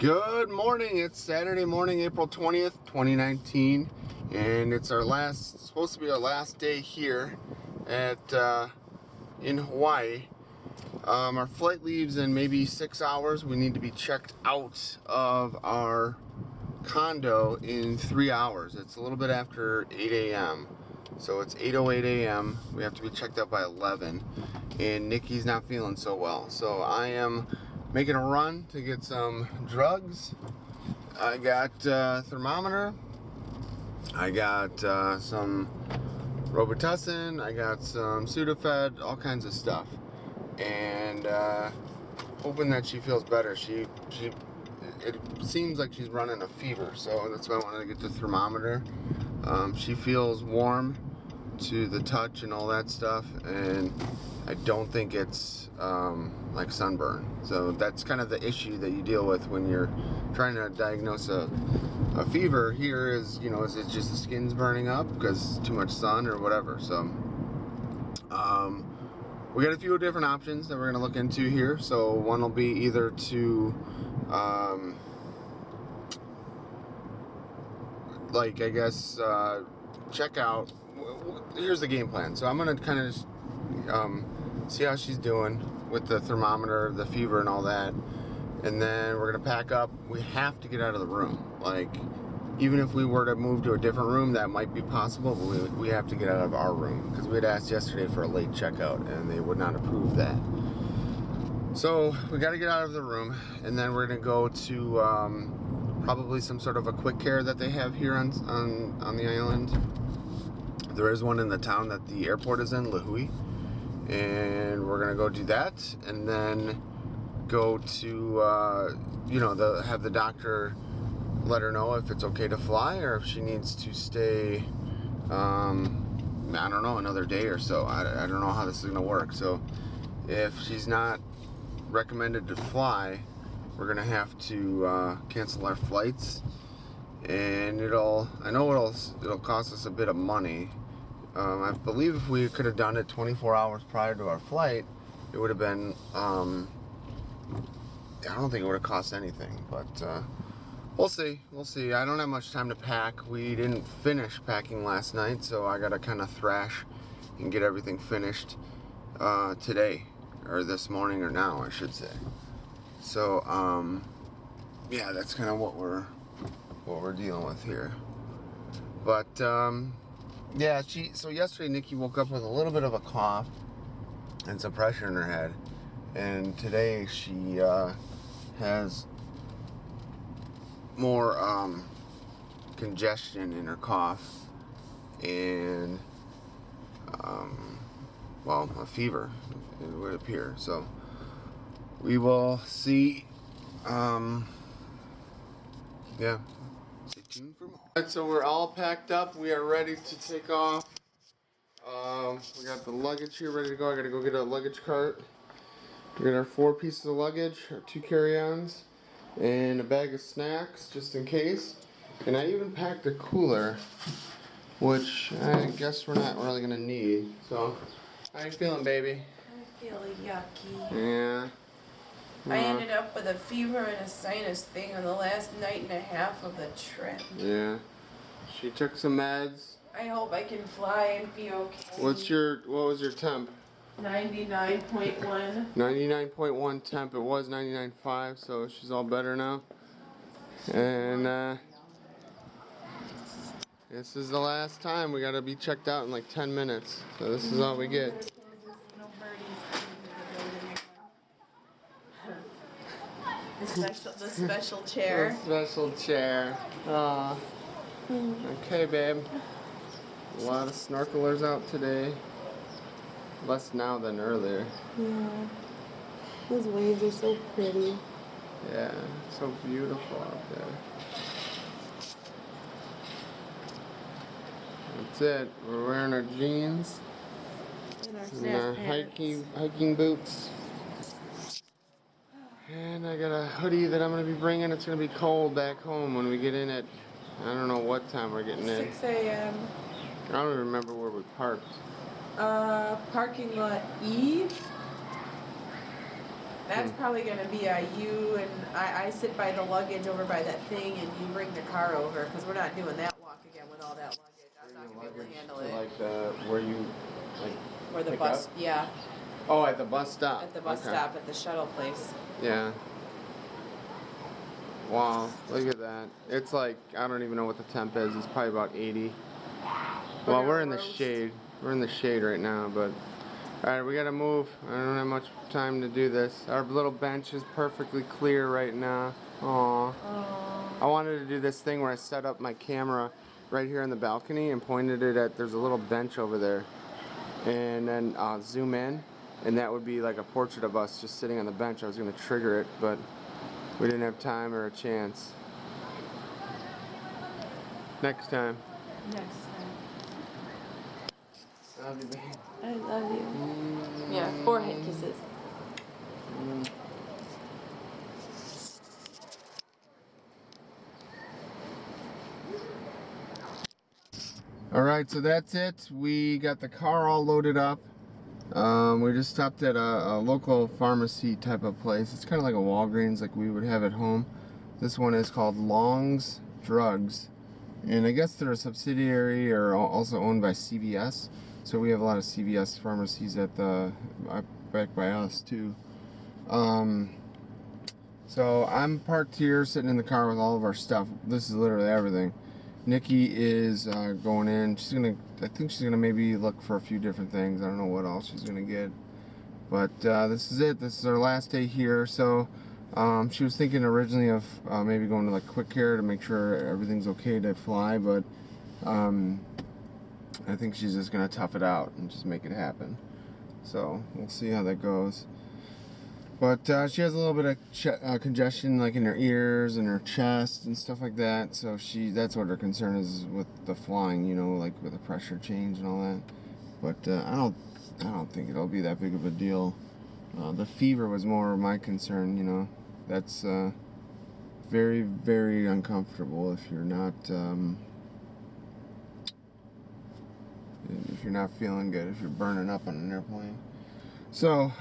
Good morning. It's Saturday morning, April 20th, 2019, and it's supposed to be our last day here in Hawaii. Our flight leaves in maybe 6 hours. We need to be checked out of our condo in 3 hours. It's a little bit after 8 a.m. So it's 8:08 a.m. We have to be checked out by 11, and Nikki's not feeling so well. So I am making a run to get some drugs. I got a thermometer. I got some Robitussin. I got some Sudafed, all kinds of stuff, and hoping that she feels better. It seems like she's running a fever, so that's why I wanted to get the thermometer. She feels warm to the touch and all that stuff, and I don't think it's like sunburn. So that's kind of the issue that you deal with when you're trying to diagnose a fever. Here is, is it just the skin's burning up because too much sun or whatever. So we got a few different options that we're going to look into here. So one will be either to check out. Here's the game plan. So I'm going to kind of see how she's doing with the thermometer, the fever, and all that. And then we're going to pack up. We have to get out of the room. Like, even if we were to move to a different room, that might be possible, but we have to get out of our room because we had asked yesterday for a late checkout, and they would not approve that. So we got to get out of the room, and then we're going to go to probably some sort of a quick care that they have here on the island. There is one in the town that the airport is in, Lahui, and we're gonna go do that, and then go to have the doctor let her know if it's okay to fly or if she needs to stay I don't know, another day or so. I don't know how this is gonna work. So if she's not recommended to fly, we're gonna have to cancel our flights, and it'll cost us a bit of money. I believe if we could have done it 24 hours prior to our flight, it would have been, I don't think it would have cost anything, but we'll see. I don't have much time to pack. We didn't finish packing last night, so I got to kind of thrash and get everything finished today, or this morning, or now, I should say. So, yeah, that's kind of what we're dealing with here. But, yeah, so yesterday Nikki woke up with a little bit of a cough and some pressure in her head, and today she has more congestion in her cough and a fever, it would appear. So we will see. Yeah. Stay tuned for more. Alright, so we're all packed up. We are ready to take off. We got the luggage here ready to go. I gotta go get a luggage cart. We got our 4 pieces of luggage, our 2 carry-ons, and a bag of snacks just in case. And I even packed a cooler, which I guess we're not really gonna need. So, how you feeling, baby? I feel yucky. Yeah. I ended up with a fever and a sinus thing on the last night and a half of the trip. Yeah. She took some meds. I hope I can fly and be okay. What was your temp? 99.1. 99.1 temp. It was 99.5, so she's all better now. And this is the last time. We gotta be checked out in like 10 minutes. So this is all we get. The special chair. The special chair. Aw. Okay, babe. A lot of snorkelers out today. Less now than earlier. Yeah. Those waves are so pretty. Yeah, it's so beautiful out there. That's it. We're wearing our jeans And our and our hiking boots. And I got a hoodie that I'm going to be bringing. It's going to be cold back home when we get in at, I don't know what time we're getting in. 6 a.m. I don't even remember where we parked. Parking lot E. That's probably gonna be you and I sit by the luggage over by that thing, and you bring the car over, because we're not doing that walk again with all that luggage. I'm not gonna be able to handle it. Like where you like Where the bus, up? yeah. Oh, at the bus stop. At the bus stop, at the shuttle place. Yeah. Wow, look at that. It's like, I don't even know what the temp is. It's probably about 80. Well, we're in the shade. We're in the shade right now, but... Alright, we gotta move. I don't have much time to do this. Our little bench is perfectly clear right now. Aww. I wanted to do this thing where I set up my camera right here on the balcony and pointed it at, there's a little bench over there. And then zoom in, and that would be like a portrait of us just sitting on the bench. I was gonna trigger it, but we didn't have time or a chance. Next time. Next time. Love you, babe. I love you. Yeah, forehead kisses. Alright, so that's it. We got the car all loaded up. We just stopped at a local pharmacy type of place. It's kind of like a Walgreens like we would have at home. This one is called Long's Drugs. And I guess they're a subsidiary or also owned by CVS. So we have a lot of CVS pharmacies at back by us too. So I'm parked here sitting in the car with all of our stuff. This is literally everything. Nikki is going in. I think she's gonna maybe look for a few different things. I don't know what else she's gonna get. But this is it. This is our last day here. So she was thinking originally of maybe going to like Quick Care to make sure everything's okay to fly, but I think she's just gonna tough it out and just make it happen. So we'll see how that goes. But she has a little bit of congestion, like in her ears and her chest and stuff like that. So that's what her concern is with the flying, you know, like with the pressure change and all that. But I don't think it'll be that big of a deal. The fever was more my concern, you know. That's very, very uncomfortable if you're not feeling good, if you're burning up on an airplane. So,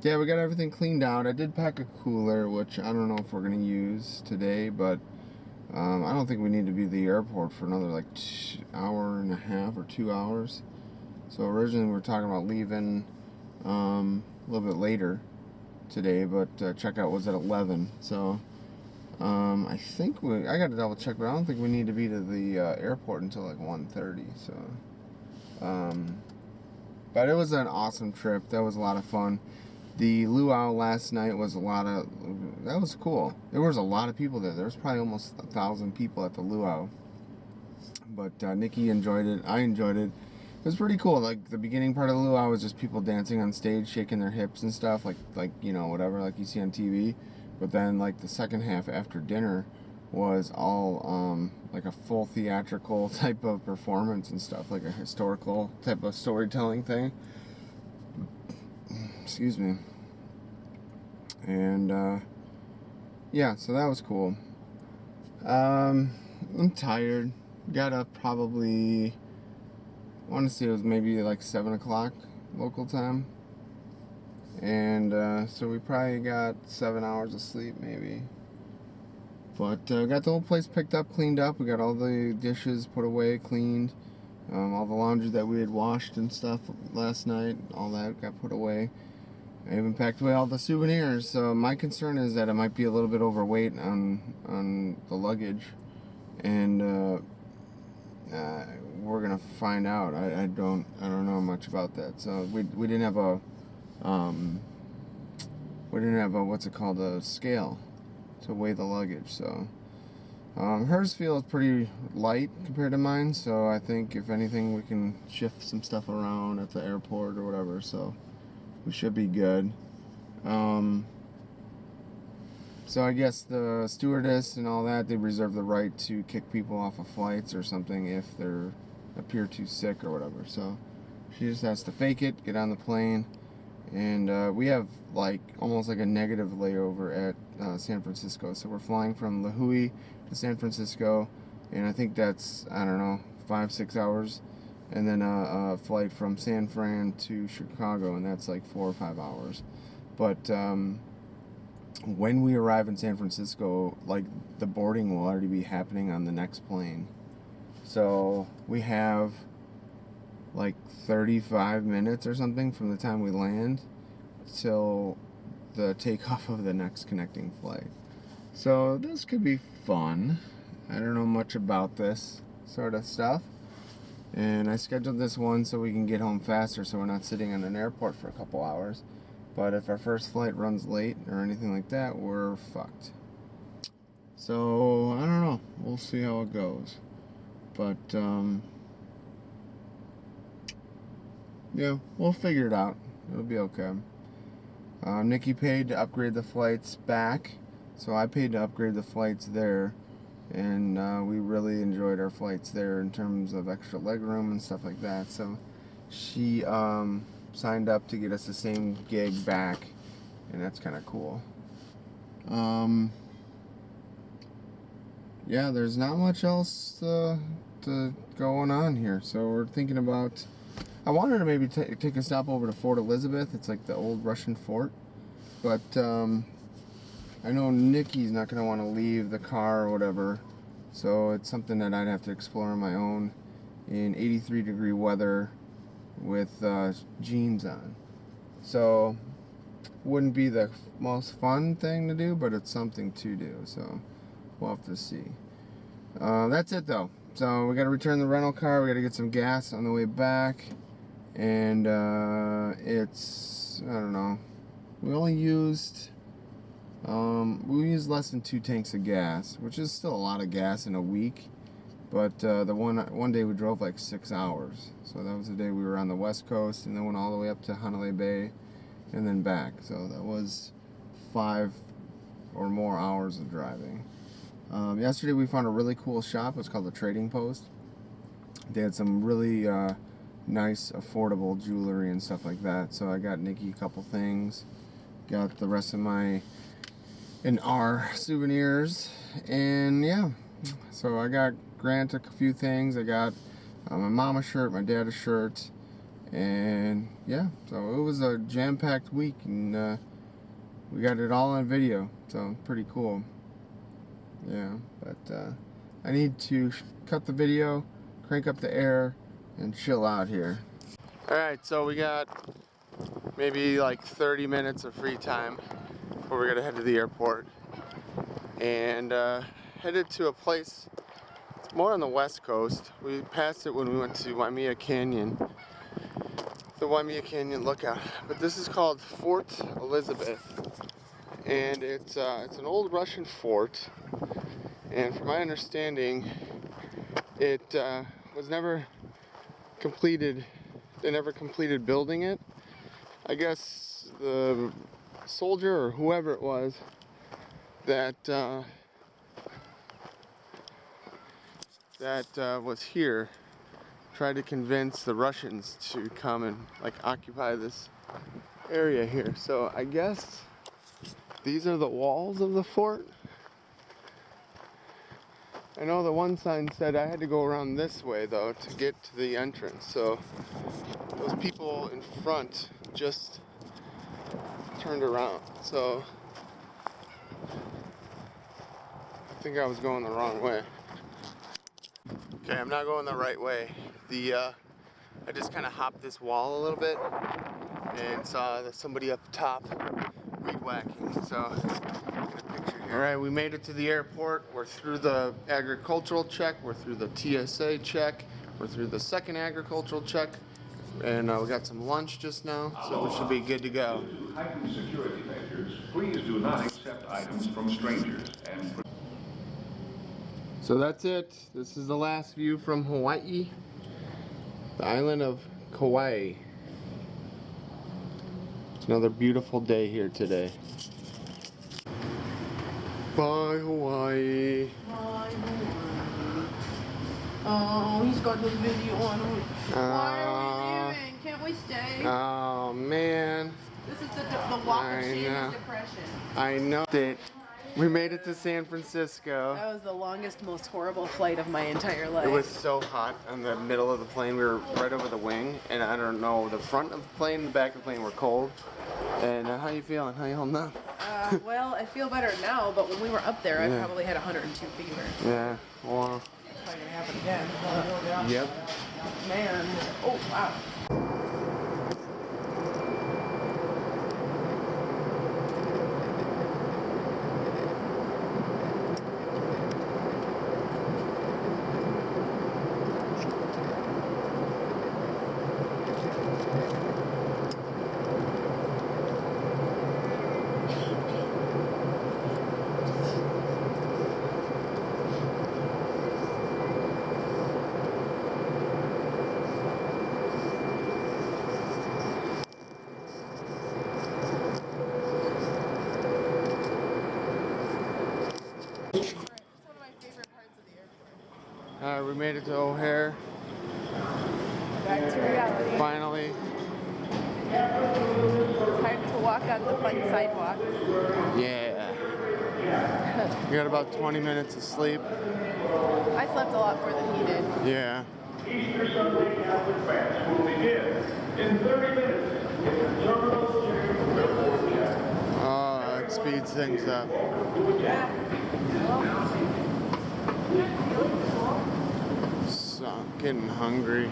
yeah, we got everything cleaned out. I did pack a cooler, which I don't know if we're going to use today, but I don't think we need to be at the airport for another like hour and a half or 2 hours. So originally we were talking about leaving a little bit later today, but checkout was at 11. So I think I got to double check, but I don't think we need to be to the airport until like 1:30. So, but it was an awesome trip. That was a lot of fun. The luau last night was that was cool. There was a lot of people there. There was probably almost 1,000 people at the luau. But Nikki enjoyed it. I enjoyed it. It was pretty cool. Like the beginning part of the luau was just people dancing on stage, shaking their hips and stuff, like you know, whatever, like you see on TV. But then like the second half after dinner was all like a full theatrical type of performance and stuff, like a historical type of storytelling thing. Excuse me. And yeah, so that was cool. I'm tired. Got up probably, I want to say it was maybe like 7 o'clock local time. And so we probably got 7 hours of sleep maybe. But got the whole place picked up, cleaned up. We got all the dishes put away, cleaned. All the laundry that we had washed and stuff last night, all that got put away. I even packed away all the souvenirs. So my concern is that it might be a little bit overweight on the luggage, and we're gonna find out. I don't know much about that. So we didn't have a what's it called, a scale to weigh the luggage. So hers feels pretty light compared to mine. So I think if anything we can shift some stuff around at the airport or whatever. So we should be good. So I guess the stewardess and all that, they reserve the right to kick people off of flights or something if they appear too sick or whatever. So she just has to fake it, get on the plane, and we have like almost like a negative layover at San Francisco. So we're flying from La Jolla to San Francisco, and I think that's, I don't know, 5-6 hours. And then a flight from San Fran to Chicago, and that's like 4 or 5 hours. But when we arrive in San Francisco, like, the boarding will already be happening on the next plane. So we have like 35 minutes or something from the time we land till the takeoff of the next connecting flight. So this could be fun. I don't know much about this sort of stuff. And I scheduled this one so we can get home faster, so we're not sitting in an airport for a couple hours. But if our first flight runs late or anything like that, we're fucked. So, I don't know. We'll see how it goes. But, yeah, we'll figure it out. It'll be okay. Nikki paid to upgrade the flights back, so I paid to upgrade the flights there. And we really enjoyed our flights there in terms of extra legroom and stuff like that. So she signed up to get us the same gig back, and that's kind of cool. Yeah, there's not much else to going on here. So we're thinking about, I wanted to maybe take a stop over to Fort Elizabeth. It's like the old Russian fort. But I know Nikki's not going to want to leave the car or whatever. So it's something that I'd have to explore on my own in 83-degree weather with jeans on. So wouldn't be the most fun thing to do, but it's something to do. So we'll have to see. That's it though. So we got to return the rental car. We got to get some gas on the way back. And it's, I don't know. We only used, less than 2 tanks of gas, which is still a lot of gas in a week. But the one day we drove like 6 hours. So that was the day we were on the West Coast, and then went all the way up to Hanalei Bay and then back. So that was 5 or more hours of driving. Yesterday we found a really cool shop. It was called the Trading Post. They had some really nice, affordable jewelry and stuff like that. So I got Nikki a couple things. Got the rest of our souvenirs. And yeah, so I got Grant a few things. I got my mom a shirt, my dad a shirt. And yeah, so it was a jam-packed week, and we got it all on video. So pretty cool. Yeah, but I need to cut the video, crank up the air, and chill out here. Alright, so we got maybe like 30 minutes of free time before we're gonna head to the airport. And headed to a place, it's more on the West Coast. We passed it when we went to Waimea Canyon, the Waimea Canyon lookout. But this is called Fort Elizabeth. And it's an old Russian fort. And from my understanding, it was never completed. They never completed building it. I guess the soldier or whoever it was that was here tried to convince the Russians to come and like occupy this area here. So I guess these are the walls of the fort. I know the one sign said I had to go around this way though to get to the entrance. So those people in front just turned around. So I think I was going the wrong way. Okay, I'm not going the right way. I just kind of hopped this wall a little bit and saw that somebody up top weed whacking. So get a picture here. All right, we made it to the airport. We're through the agricultural check. We're through the TSA check. We're through the second agricultural check. And we got some lunch just now, so we should be good to go. Due to heightened security measures, please do not accept items from strangers. So that's it. This is the last view from Hawaii, the island of Kauai. It's another beautiful day here today. Bye, Hawaii. Bye, Hawaii. Oh, he's got the video on. Why are we leaving? Can't we stay? Oh, man. This is the walk of shame and depression. I know it. We made it to San Francisco. That was the longest, most horrible flight of my entire life. It was so hot in the middle of the plane. We were right over the wing, and I don't know, the front of the plane and the back of the plane were cold. And how you feeling? How you holding up? Well, I feel better now, but when we were up there, I probably had 102 fever. Yeah, well. It's probably gonna happen again. Yep. Man. Oh, wow. Alright, we made it to O'Hare. Back to reality. Finally. Time to walk on the fun sidewalk. Yeah. We got about 20 minutes of sleep. I slept a lot more than he did. Yeah. Easter Sunday Catholic Mass will begin in 30 minutes in the Terminal 2 Billboard Chapel. Oh, it speeds things up. So, I'm getting hungry.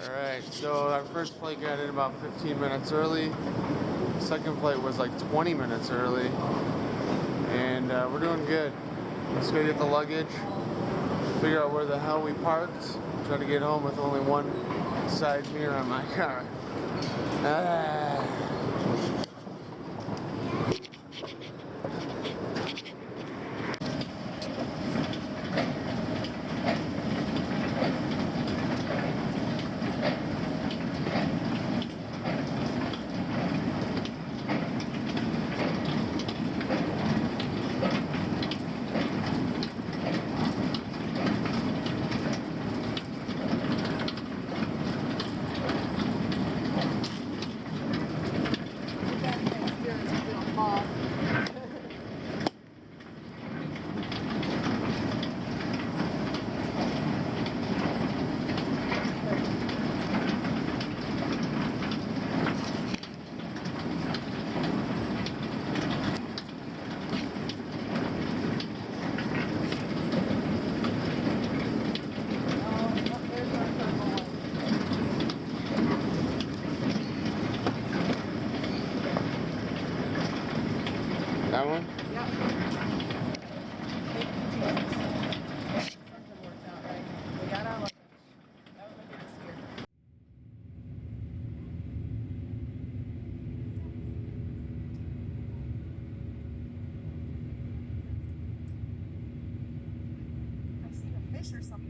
Alright, so our first flight got in about 15 minutes early. Second flight was like 20 minutes early. And we're doing good. Let's go get the luggage, figure out where the hell we parked, try to get home with only one side mirror on my car. That one? Yep. Thank you, Jesus. Something worked out right. We got our luggage. That was my biggest fear. I seen a fish or something.